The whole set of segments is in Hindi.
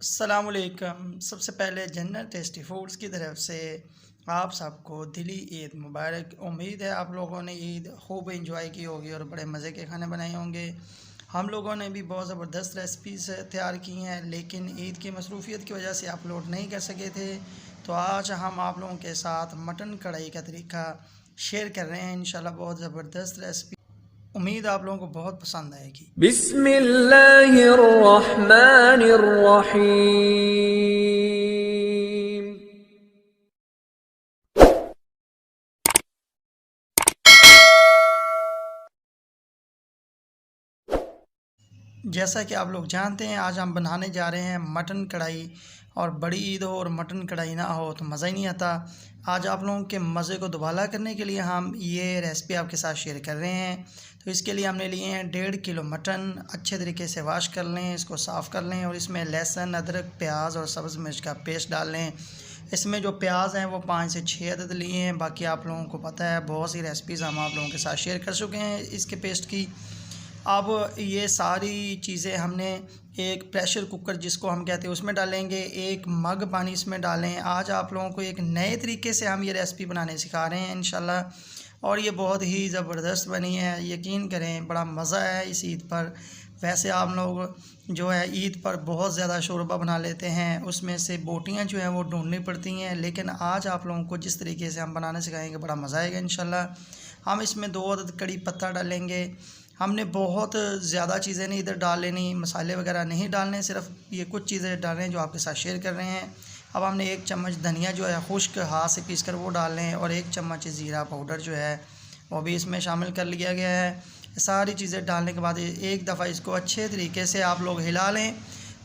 अस्सलामुअलैकुम। सबसे पहले जन्नत टेस्टी फूड्स की तरफ से आप सबको दिली ईद मुबारक। उम्मीद है आप लोगों ने ईद खूब इंजॉय की होगी और बड़े मज़े के खाने बनाए होंगे। हम लोगों ने भी बहुत ज़बरदस्त रेसिपीज़ तैयार की हैं, लेकिन ईद की मसरूफ़ियत की वजह से अपलोड नहीं कर सके थे। तो आज हम आप लोगों के साथ मटन कढ़ाई का तरीका शेयर कर रहे हैं। इंशाल्लाह बहुत ज़बरदस्त रेसिपी, उम्मीद आप लोगों को बहुत पसंद आएगी। बिस्मिल्लाहिर्रहमानिर्रहीम। जैसा कि आप लोग जानते हैं, आज हम बनाने जा रहे हैं मटन कढ़ाई। और बड़ी ईद हो और मटन कढ़ाई ना हो तो मज़ा ही नहीं आता। आज आप लोगों के मज़े को दुबाला करने के लिए हम ये रेसिपी आपके साथ शेयर कर रहे हैं। तो इसके लिए हमने लिए हैं 1.5 किलो मटन। अच्छे तरीके से वाश कर लें, इसको साफ़ कर लें और इसमें लहसुन, अदरक, प्याज और सब्ज़ मिर्च का पेस्ट डाल लें। इसमें जो प्याज हैं वो 5 से 6 अदद लिए हैं। बाकी आप लोगों को पता है, बहुत सी रेसिपीज़ हम आप लोगों के साथ शेयर कर चुके हैं इसके पेस्ट की। अब ये सारी चीज़ें हमने एक प्रेशर कुकर जिसको हम कहते हैं उसमें डालेंगे। एक मग पानी इसमें डालें। आज आप लोगों को एक नए तरीके से हम ये रेसिपी बनाने सिखा रहे हैं इंशाल्लाह, और ये बहुत ही ज़बरदस्त बनी है। यकीन करें, बड़ा मज़ा है इस ईद पर। वैसे आप लोग जो है ईद पर बहुत ज़्यादा शोरबा बना लेते हैं, उसमें से बोटियाँ जो हैं वो ढूंढनी पड़ती हैं, लेकिन आज आप लोगों को जिस तरीके से हम बनाने सिखाएंगे बड़ा मज़ा आएगा इंशाल्लाह। हम इसमें 2 अदद कड़ी पत्ता डालेंगे। हमने बहुत ज़्यादा चीज़ें नहीं इधर डाल लेनी, मसाले वगैरह नहीं डालने, सिर्फ ये कुछ चीज़ें डाल रहे हैं जो आपके साथ शेयर कर रहे हैं। अब हमने 1 चम्मच धनिया जो है खुश्क हाथ से पीस कर वो डाल लें, और 1 चम्मच ज़ीरा पाउडर जो है वो भी इसमें शामिल कर लिया गया है। सारी चीज़ें डालने के बाद एक दफ़ा इसको अच्छे तरीके से आप लोग हिला लें,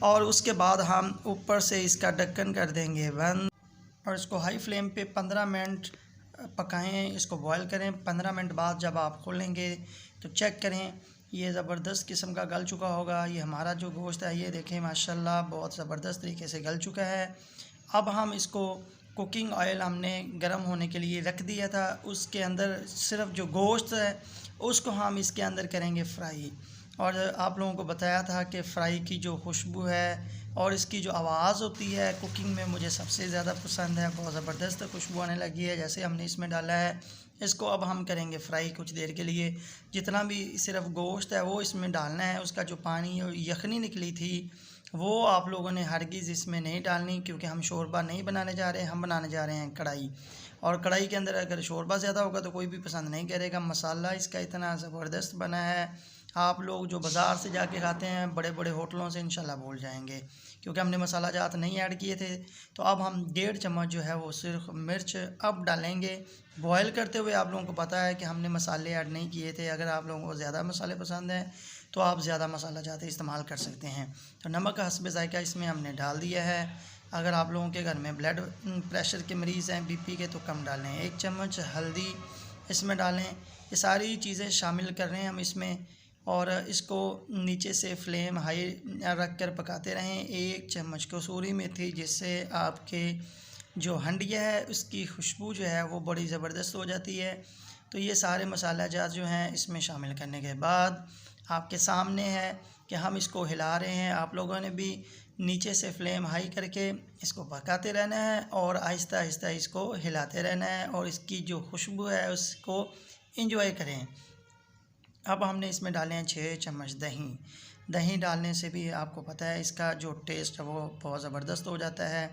और उसके बाद हम ऊपर से इसका ढक्कन कर देंगे बंद, और इसको हाई फ्लेम पे 15 मिनट पकाएं, इसको बॉईल करें। 15 मिनट बाद जब आप खोलेंगे तो चेक करें, ये ज़बरदस्त किस्म का गल चुका होगा। ये हमारा जो गोश्त है ये देखें माशाल्लाह बहुत ज़बरदस्त तरीके से गल चुका है। अब हम इसको कुकिंग ऑयल हमने गर्म होने के लिए रख दिया था, उसके अंदर सिर्फ जो गोश्त है उसको हम इसके अंदर करेंगे फ्राई। और आप लोगों को बताया था कि फ़्राई की जो खुशबू है और इसकी जो आवाज़ होती है कुकिंग में मुझे सबसे ज़्यादा पसंद है। बहुत ज़बरदस्त खुशबू आने लगी है जैसे हमने इसमें डाला है। इसको अब हम करेंगे फ़्राई कुछ देर के लिए। जितना भी सिर्फ गोश्त है वो इसमें डालना है। उसका जो पानी और यखनी निकली थी वो आप लोगों ने हरगिज़ इसमें नहीं डालनी, क्योंकि हम शोरबा नहीं बनाने जा रहे हैं, हम बनाने जा रहे हैं कढ़ाई। और कढ़ाई के अंदर अगर शोरबा ज़्यादा होगा तो कोई भी पसंद नहीं करेगा। मसाला इसका इतना ज़बरदस्त बना है, आप लोग जो बाज़ार से जाके खाते हैं बड़े बड़े होटलों से इंशाल्लाह भूल जाएंगे, क्योंकि हमने मसाला जात नहीं ऐड किए थे। तो अब हम 1.5 चम्मच जो है वो सिर्फ मिर्च अब डालेंगे। बॉयल करते हुए आप लोगों को पता है कि हमने मसाले ऐड नहीं किए थे। अगर आप लोगों को ज़्यादा मसाले पसंद हैं तो आप ज़्यादा मसाला जाते इस्तेमाल कर सकते हैं। तो नमक हस्ब ज़ायक़ा इसमें हमने डाल दिया है। अगर आप लोगों के घर में ब्लड प्रेशर के मरीज़ हैं, बीपी के, तो कम डालें। 1 चम्मच हल्दी इसमें डालें। ये सारी चीज़ें शामिल कर रहे हैं हम इसमें, और इसको नीचे से फ्लेम हाई रख कर पकाते रहें। 1 चम्मच कसूरी मेथी, जिससे आपके जो हंडिया है उसकी खुशबू जो है वो बड़ी ज़बरदस्त हो जाती है। तो ये सारे मसाला जात जो हैं इसमें शामिल करने के बाद आपके सामने है कि हम इसको हिला रहे हैं। आप लोगों ने भी नीचे से फ्लेम हाई करके इसको पकाते रहना है और आहिस्ता आहिस्ता इसको हिलाते रहना है, और इसकी जो खुशबू है उसको एंजॉय करें। अब हमने इसमें डाले हैं 6 चम्मच दही। दही डालने से भी आपको पता है इसका जो टेस्ट है वो बहुत ज़बरदस्त हो जाता है।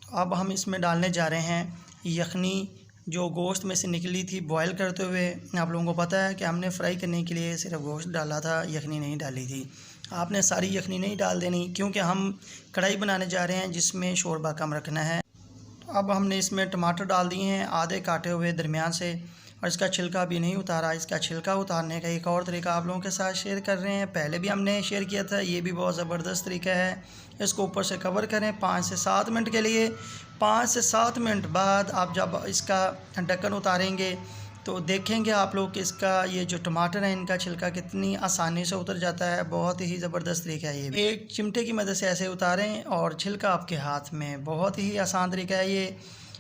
तो अब हम इसमें डालने जा रहे हैं यखनी, जो गोश्त में से निकली थी बॉयल करते हुए। आप लोगों को पता है कि हमने फ्राई करने के लिए सिर्फ गोश्त डाला था, यखनी नहीं डाली थी। आपने सारी यखनी नहीं डाल देनी, क्योंकि हम कढ़ाई बनाने जा रहे हैं जिसमें शोरबा कम रखना है। तो अब हमने इसमें टमाटर डाल दिए हैं आधे काटे हुए दरमियान से, और इसका छिलका भी नहीं उतारा। इसका छिलका उतारने का एक और तरीका आप लोगों के साथ शेयर कर रहे हैं, पहले भी हमने शेयर किया था, ये भी बहुत ज़बरदस्त तरीका है। इसको ऊपर से कवर करें 5 से 7 मिनट के लिए। 5 से 7 मिनट बाद आप जब इसका ढक्कन उतारेंगे तो देखेंगे आप लोग कि इसका ये जो टमाटर है इनका छिलका कितनी आसानी से उतर जाता है। बहुत ही ज़बरदस्त तरीका है ये। एक चिमटे की मदद से ऐसे उतारें और छिलका आपके हाथ में, बहुत ही आसान तरीका है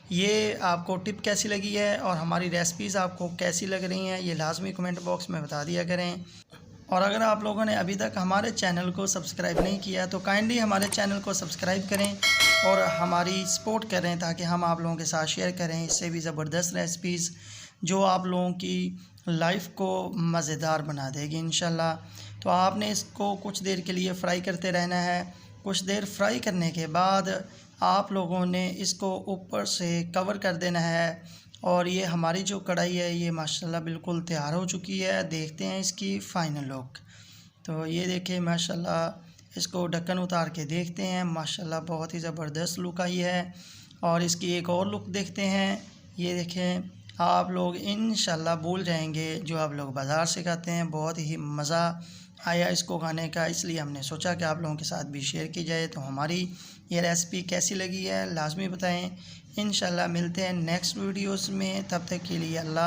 ये आपको टिप कैसी लगी है और हमारी रेसिपीज़ आपको कैसी लग रही हैं, ये लाजमी कमेंट बॉक्स में बता दिया करें। और अगर आप लोगों ने अभी तक हमारे चैनल को सब्सक्राइब नहीं किया तो काइंडली हमारे चैनल को सब्सक्राइब करें और हमारी सपोर्ट करें, ताकि हम आप लोगों के साथ शेयर करें इससे भी ज़बरदस्त रेसिपीज़ जो आप लोगों की लाइफ को मज़ेदार बना देगी इंशाल्लाह। तो आपने इसको कुछ देर के लिए फ्राई करते रहना है। कुछ देर फ्राई करने के बाद आप लोगों ने इसको ऊपर से कवर कर देना है। और ये हमारी जो कढ़ाई है ये माशाल्लाह बिल्कुल तैयार हो चुकी है। देखते हैं इसकी फ़ाइनल लुक। तो ये देखिए माशाल्लाह, इसको ढक्कन उतार के देखते हैं। माशाल्लाह बहुत ही ज़बरदस्त लुक आई है। और इसकी एक और लुक देखते हैं। ये देखें, आप लोग इंशाल्लाह भूल जाएंगे जो आप लोग बाज़ार से खाते हैं। बहुत ही मज़ा आया इसको खाने का, इसलिए हमने सोचा कि आप लोगों के साथ भी शेयर की जाए। तो हमारी ये रेसिपी कैसी लगी है लाजमी बताएं। इंशाल्लाह मिलते हैं नेक्स्ट वीडियोस में, तब तक के लिए अल्लाह।